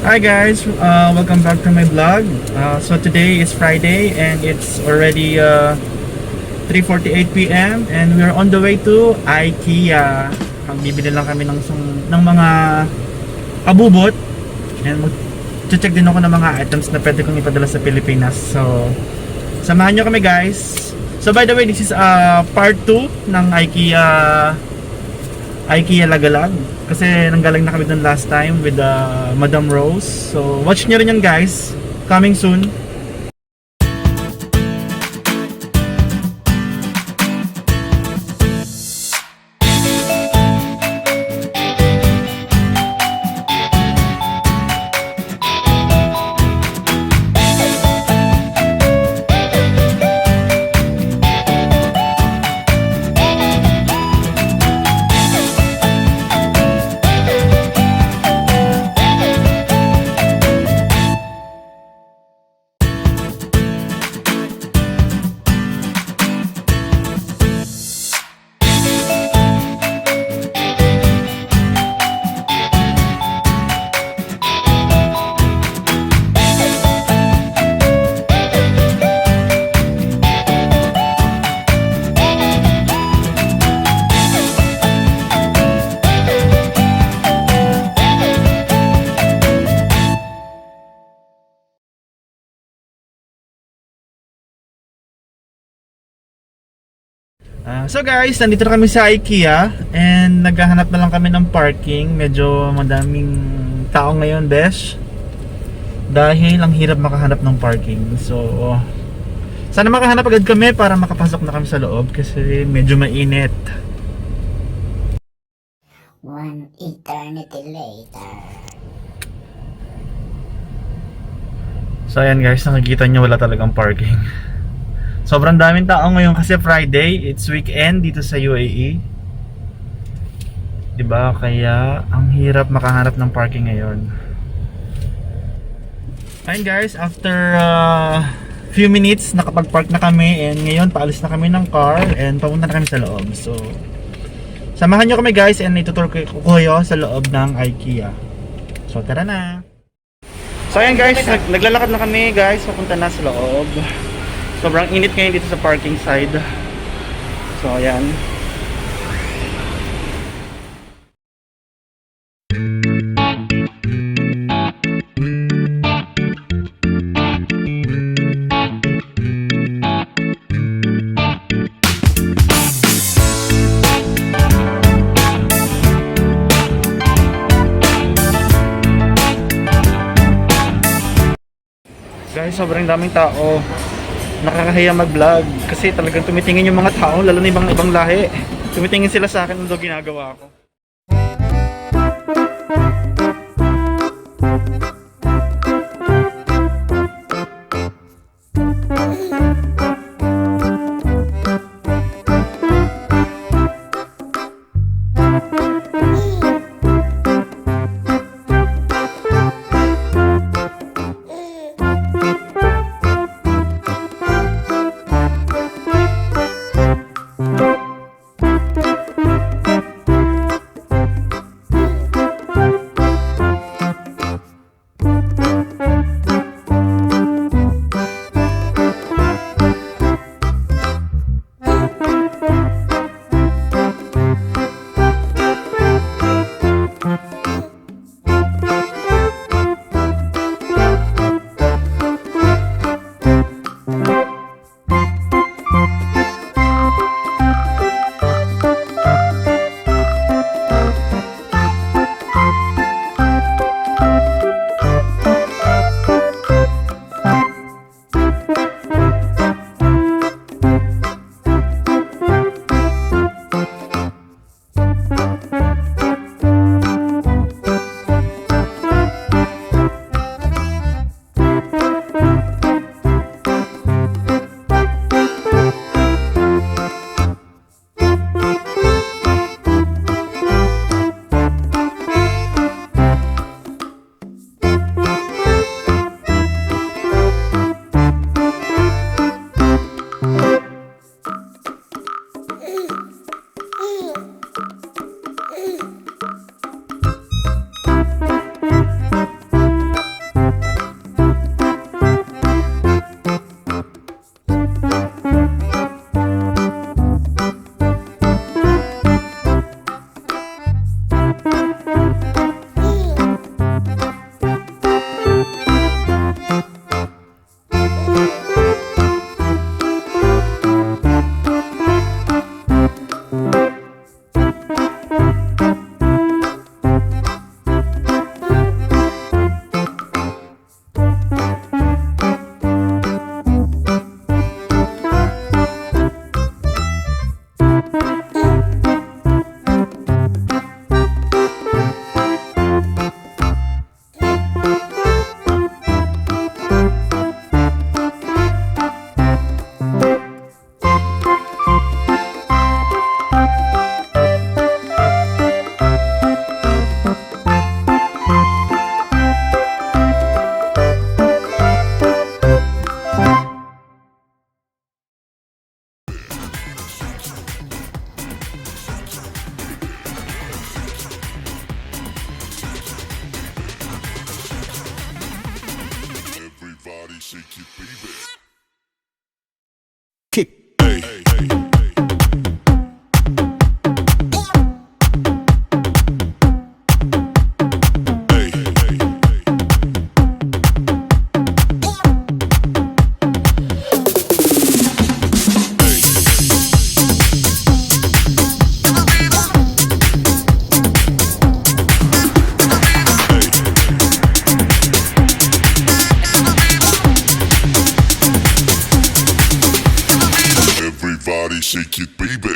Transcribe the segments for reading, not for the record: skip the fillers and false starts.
Hi guys, welcome back to my vlog. So today is Friday and it's already 3:48 p.m. and we're on the way to IKEA. Bibili lang kami ng mga abubot and mag-check din ako ng mga items na pwede kong ipadala sa Pilipinas. So samahan nyo kami guys. So by the way, this is part 2 ng IKEA Lagalag kasi nanggaling na kami dun last time with Madam Rose. So watch nyo rin yan guys, coming soon. So guys, nandito na kami sa IKEA and naghahanap na lang kami ng parking. Medyo madaming tao ngayon, besh, dahil ang hirap makahanap ng parking. So sana makahanap agad kami para makapasok na kami sa loob kasi medyo mainit. One eternity later. So ayan guys, nakikita nyo wala talagang parking. Sobrang daming tao ngayon kasi Friday, it's weekend dito sa UAE. 'Di ba? Kaya ang hirap makahanap ng parking ngayon. Ayun guys, after few minutes nakapag-park na kami and ngayon paalis na kami ng car and papunta na kami sa loob. So samahan nyo kami guys and itutur ko kayo sa loob ng IKEA. So tara na. So ayan guys, naglalakad na kami guys, papunta na sa loob. Sobrang init ngayon dito sa parking side. So ayan. Guys, sobrang daming tao. Nakakahiya mag-vlog kasi talagang tumitingin yung mga tao, lalo na ibang lahi. Tumitingin sila sa akin ano ginagawa ko. Everybody shake your baby. Kick. Hey, hey, hey, hey. Hey, hey, hey, hey. Everybody shake it, baby.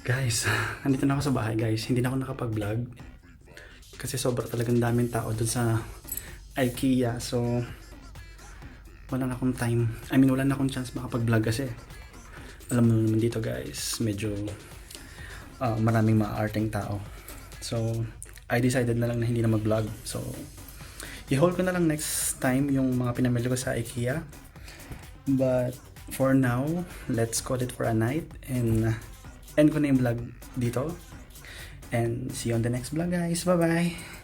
Guys, nandito na ako sa bahay guys. Hindi na ako nakapag-vlog. Kasi sobra talagang daming tao dun sa IKEA. So, wala na akong time. Wala na akong chance makapag-vlog kasi alam mo naman dito guys, medyo maraming maarting tao. So, I decided na lang na hindi na mag-vlog. So, i-hold ko na lang next time yung mga pinamili ko sa IKEA. But, for now, let's call it for a night. And, end ko na yung vlog dito. And, see you on the next vlog guys. Bye-bye!